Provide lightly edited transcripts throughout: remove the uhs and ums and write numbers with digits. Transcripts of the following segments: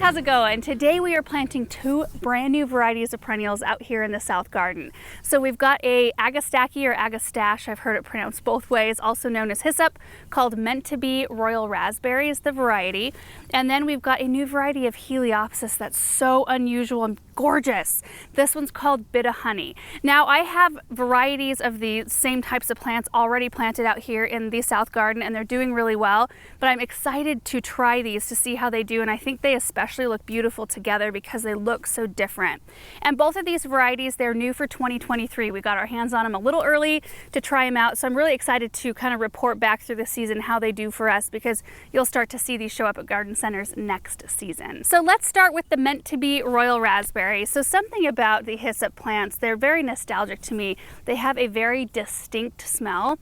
how's it going? Today we are planting two brand new varieties of perennials out here in the South Garden. So we've got a Agastache or Agastache, I've heard it pronounced both ways, also known as hyssop, called Meant to Be Royal Raspberry is the variety. And then we've got a new variety of Heliopsis that's so unusual and gorgeous. This one's called Bit of Honey. Now I have varieties of the same types of plants already planted out here in the South Garden and they're doing really well, but I'm excited to try these to see how they do, and I think they especially look beautiful together because they look so different. And both of these varieties, they're new for 2023. We got our hands on them a little early to try them out, so I'm really excited to kind of report back through the season how they do for us, because you'll start to see these show up at garden centers next season. So let's start with the Meant to Be Royal Raspberry. So something about the hyssop plants, they're very nostalgic to me. They have a very distinct smell.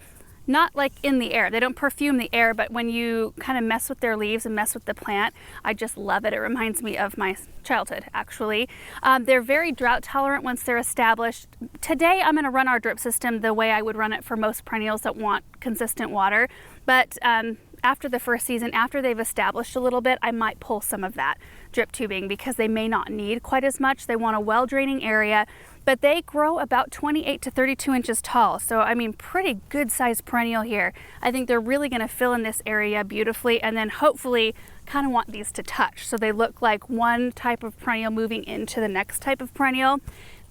Not like in the air, they don't perfume the air, but when you kind of mess with their leaves and mess with the plant, I just love it. It reminds me of my childhood, actually. They're very drought tolerant once they're established. Today, I'm gonna run our drip system the way I would run it for most perennials that want consistent water, but after the first season, after they've established a little bit, I might pull some of that drip tubing because they may not need quite as much. They want a well-draining area, but they grow about 28 to 32 inches tall. So, I mean, pretty good sized perennial here. I think they're really gonna fill in this area beautifully, and then hopefully kind of want these to touch. So they look like one type of perennial moving into the next type of perennial.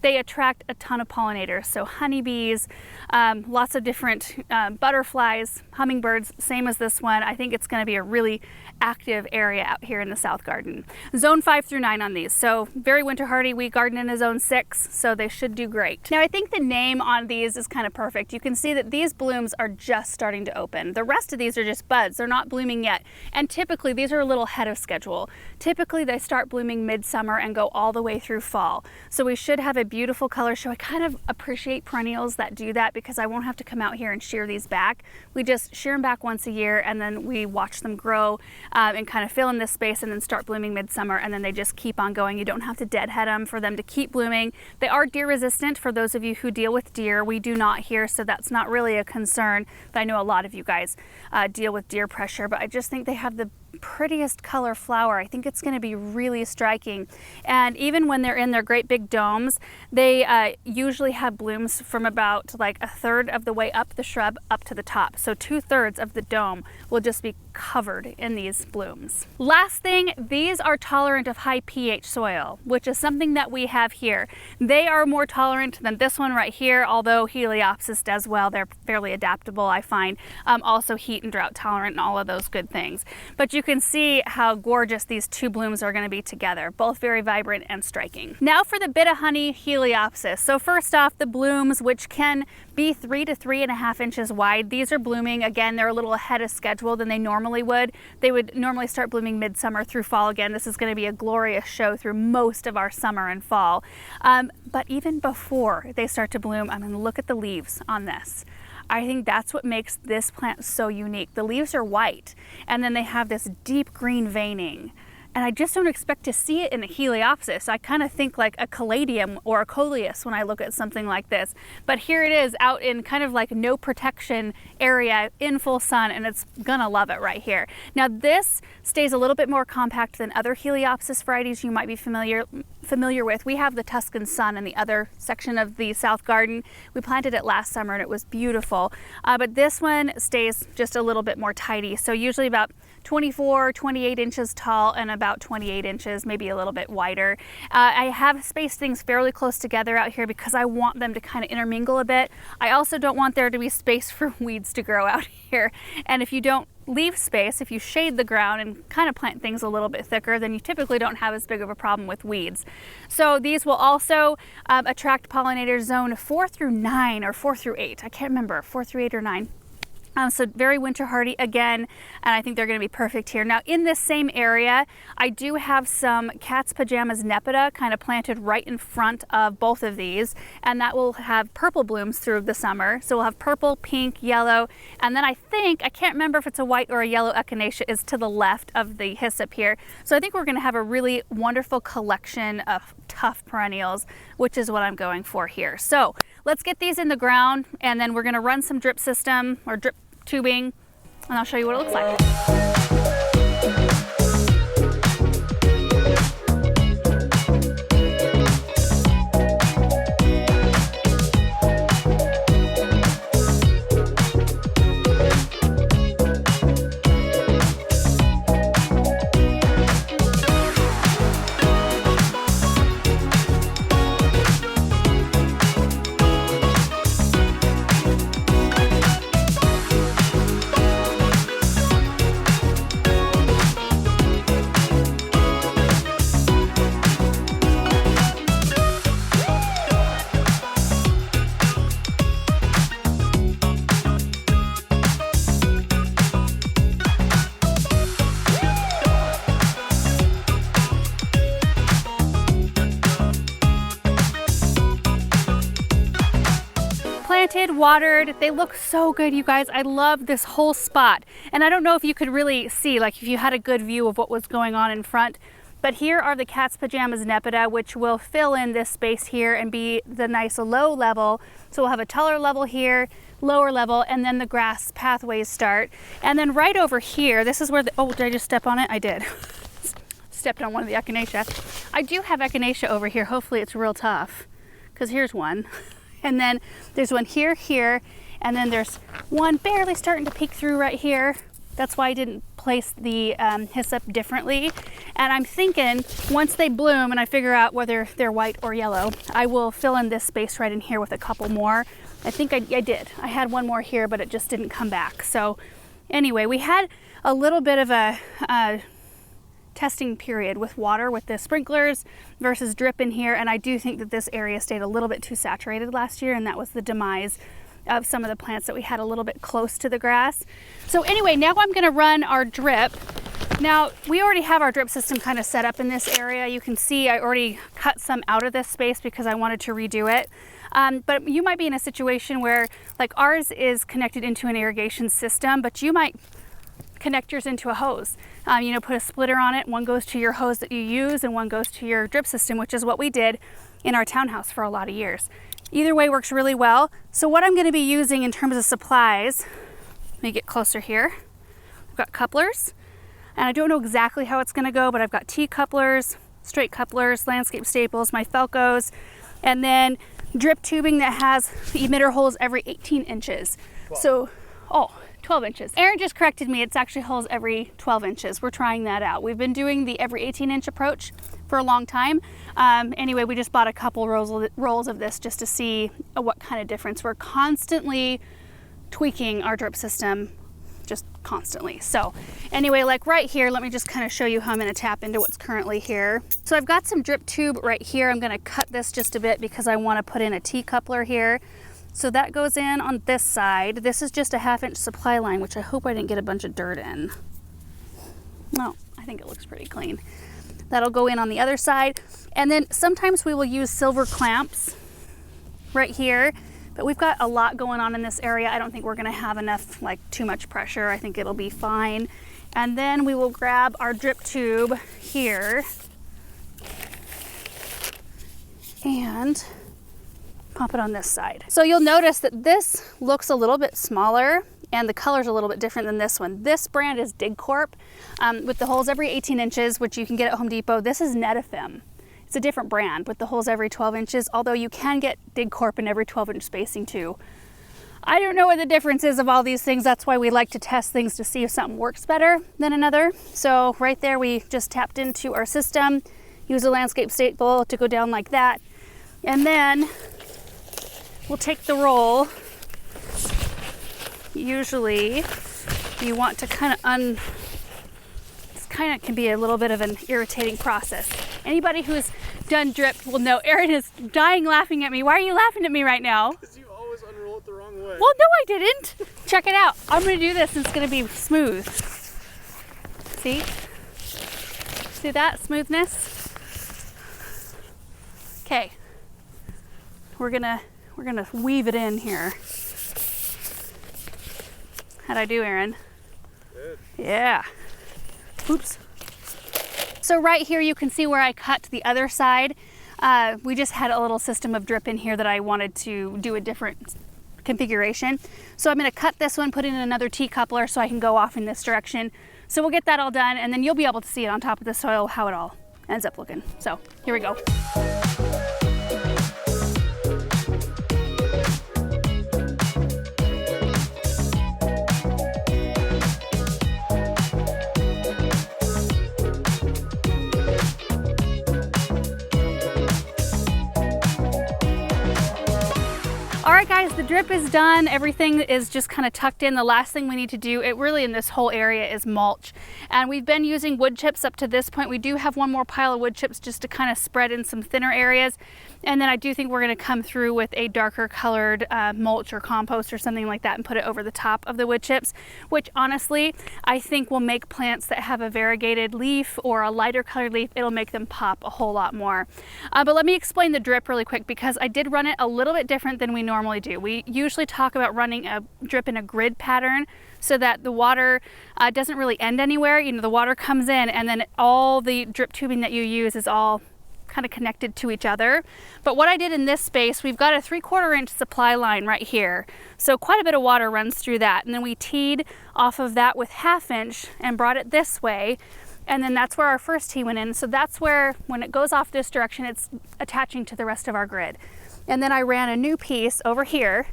They attract a ton of pollinators, so honeybees, lots of different butterflies, hummingbirds, same as this one. I think it's gonna be a really active area out here in the South Garden. Zone 5 through 9 on these, so very winter hardy. We garden in a zone 6, so they should do great. Now I think the name on these is kind of perfect. You can see that these blooms are just starting to open. The rest of these are just buds, they're not blooming yet. And typically these are a little ahead of schedule. Typically they start blooming midsummer and go all the way through fall. So we should have a beautiful color show. I kind of appreciate perennials that do that because I won't have to come out here and shear these back. We just shear them back once a year and then we watch them grow and kind of fill in this space and then start blooming midsummer, and then they just keep on going. You don't have to deadhead them for them to keep blooming. They are deer resistant for those of you who deal with deer. We do not here, so that's not really a concern, but I know a lot of you guys deal with deer pressure, but I just think they have the prettiest color flower. I think it's going to be really striking, and even when they're in their great big domes, they usually have blooms from about like a third of the way up the shrub up to the top. So 2/3 of the dome will just be covered in these blooms. Last thing, these are tolerant of high pH soil, which is something that we have here. They are more tolerant than this one right here, although Heliopsis does well. They're fairly adaptable, I find. Also heat and drought tolerant and all of those good things. But you can see how gorgeous these two blooms are going to be together, both very vibrant and striking. Now for the Bit of Honey Heliopsis. So first off, the blooms, which can be 3 to 3.5 inches wide. These are blooming, again, they're a little ahead of schedule than they normally would. They would normally start blooming midsummer through fall. Again, this is going to be a glorious show through most of our summer and fall. But even before they start to bloom, I mean, look at the leaves on this. I think that's what makes this plant so unique. The leaves are white, and then they have this deep green veining. And I just don't expect to see it in a Heliopsis. I kind of think like a caladium or a coleus when I look at something like this. But here it is out in kind of like no protection area in full sun, and it's gonna love it right here. Now this stays a little bit more compact than other Heliopsis varieties you might be familiar with. We have the Tuscan Sun in the other section of the South Garden. We planted it last summer and it was beautiful. But this one stays just a little bit more tidy. So usually about 24, 28 inches tall and about 28 inches, maybe a little bit wider. I have spaced things fairly close together out here because I want them to kind of intermingle a bit. I also don't want there to be space for weeds to grow out here. And if you don't leave space, if you shade the ground and kind of plant things a little bit thicker, then you typically don't have as big of a problem with weeds. So these will also attract pollinators zone 4 through 9 or 4 through 8. I can't remember, 4 through 8 or 9. So very winter hardy again, and I think they're going to be perfect here. Now in this same area, I do have some Cat's Pajamas Nepeta kind of planted right in front of both of these, and that will have purple blooms through the summer. So we'll have purple, pink, yellow, and then I can't remember if it's a white or a yellow echinacea is to the left of the hyssop here. So I think we're going to have a really wonderful collection of tough perennials, which is what I'm going for here. So let's get these in the ground, and then we're going to run some drip system or drip tubing, and I'll show you what it looks like. planted, watered. They look so good, you guys. I love this whole spot. And I don't know if you could really see, like if you had a good view of what was going on in front, but here are the cat's pajamas Nepeta, which will fill in this space here and be the nice low level. So we'll have a taller level here, lower level, and then the grass pathways start. And then right over here, this is where the, oh, did I just step on it? I did. Stepped on one of the Echinacea. I do have Echinacea over here. Hopefully it's real tough, because here's one. And then there's one here, here, and then there's one barely starting to peek through right here. That's why I didn't place the hyssop differently. And I'm thinking once they bloom and I figure out whether they're white or yellow, I will fill in this space right in here with a couple more. I think I did. I had one more here, but it just didn't come back. So anyway, we had a little bit of a testing period with water with the sprinklers versus drip in here. And I do think that this area stayed a little bit too saturated last year, and that was the demise of some of the plants that we had a little bit close to the grass. So anyway, now I'm gonna run our drip. Now, we already have our drip system kind of set up in this area. You can see I already cut some out of this space because I wanted to redo it. But you might be in a situation where, like ours is connected into an irrigation system, but you might connect yours into a hose. You know, put a splitter on it. One goes to your hose that you use and one goes to your drip system, which is what we did in our townhouse for a lot of years. Either way works really well. So what I'm going to be using in terms of supplies, let me get closer here. I've got couplers, and I don't know exactly how it's going to go, but I've got T-couplers, straight couplers, landscape staples, my Felcos, and then drip tubing that has emitter holes every 18 inches. 12. So, 12 inches. Aaron just corrected me. It's actually holes every 12 inches. We're trying that out. We've been doing the every 18-inch approach for a long time. Anyway, we just bought a couple rolls of this just to see what kind of difference. We're constantly tweaking our drip system, just constantly. So anyway, like right here, let me just kind of show you how I'm going to tap into what's currently here. So I've got some drip tube right here. I'm going to cut this just a bit because I want to put in a T-coupler here. So that goes in on this side. This is just a 1/2-inch supply line, which I hope I didn't get a bunch of dirt in. No, I think it looks pretty clean. That'll go in on the other side. And then sometimes we will use silver clamps right here, but we've got a lot going on in this area. I don't think we're gonna have enough, like too much pressure. I think it'll be fine. And then we will grab our drip tube here and pop it on this side. So you'll notice that this looks a little bit smaller and the color's a little bit different than this one. This brand is DigCorp with the holes every 18 inches, which you can get at Home Depot. This is Netafim. It's a different brand with the holes every 12 inches, although you can get DigCorp in every 12-inch spacing too. I don't know what the difference is of all these things. That's why we like to test things to see if something works better than another. So right there, we just tapped into our system, use a landscape staple to go down like that. And then we'll take the roll. Usually you want to kind of this kind of can be a little bit of an irritating process. Anybody who's done drip will know. Erin is dying laughing at me. Why are you laughing at me right now? Because you always unroll it the wrong way. Well, no, I didn't. Check it out. I'm going to do this and it's going to be smooth. See? See that smoothness? Okay. We're gonna weave it in here. How'd I do, Aaron? Good. Yeah. Oops. So right here you can see where I cut the other side. We just had a little system of drip in here that I wanted to do a different configuration. So I'm going to cut this one, put in another T-coupler so I can go off in this direction. So we'll get that all done and then you'll be able to see it on top of the soil how it all ends up looking. So here we go. All right, guys, the drip is done. Everything is just kind of tucked in. The last thing we need to do, it really in this whole area, is mulch. And we've been using wood chips up to this point. We do have one more pile of wood chips just to kind of spread in some thinner areas. And then I do think we're gonna come through with a darker colored mulch or compost or something like that and put it over the top of the wood chips, which honestly, I think will make plants that have a variegated leaf or a lighter colored leaf, it'll make them pop a whole lot more. But let me explain the drip really quick because I did run it a little bit different than we normally do. We we usually talk about running a drip in a grid pattern so that the water doesn't really end anywhere. You know, the water comes in and then all the drip tubing that you use is all kind of connected to each other. But what I did in this space, we've got a 3/4 inch supply line right here. So quite a bit of water runs through that. And then we teed off of that with 1/2 inch and brought it this way. And then that's where our first tee went in. So that's where, when it goes off this direction, it's attaching to the rest of our grid. And then I ran a new piece over here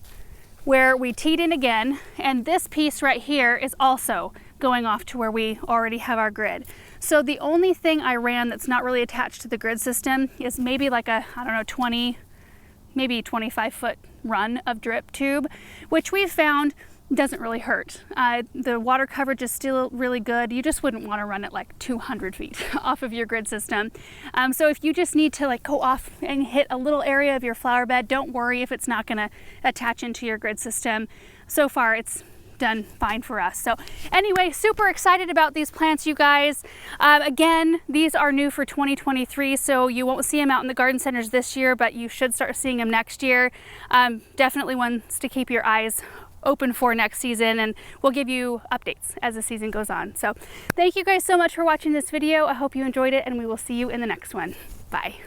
where we teed in again. And this piece right here is also going off to where we already have our grid. So the only thing I ran that's not really attached to the grid system is maybe like a, I don't know, 20, maybe 25-foot run of drip tube, which we've found doesn't really hurt. The water coverage is still really good. You just wouldn't want to run it like 200 feet off of your grid system. So if you just need to like go off and hit a little area of your flower bed, don't worry if it's not going to attach into your grid system. So far it's done fine for us. So anyway, super excited about these plants, you guys. Again, these are new for 2023, so you won't see them out in the garden centers this year, but you should start seeing them next year. Definitely ones to keep your eyes open for next season, and we'll give you updates as the season goes on. So thank you guys so much for watching this video. I hope you enjoyed it, and we will see you in the next one. Bye.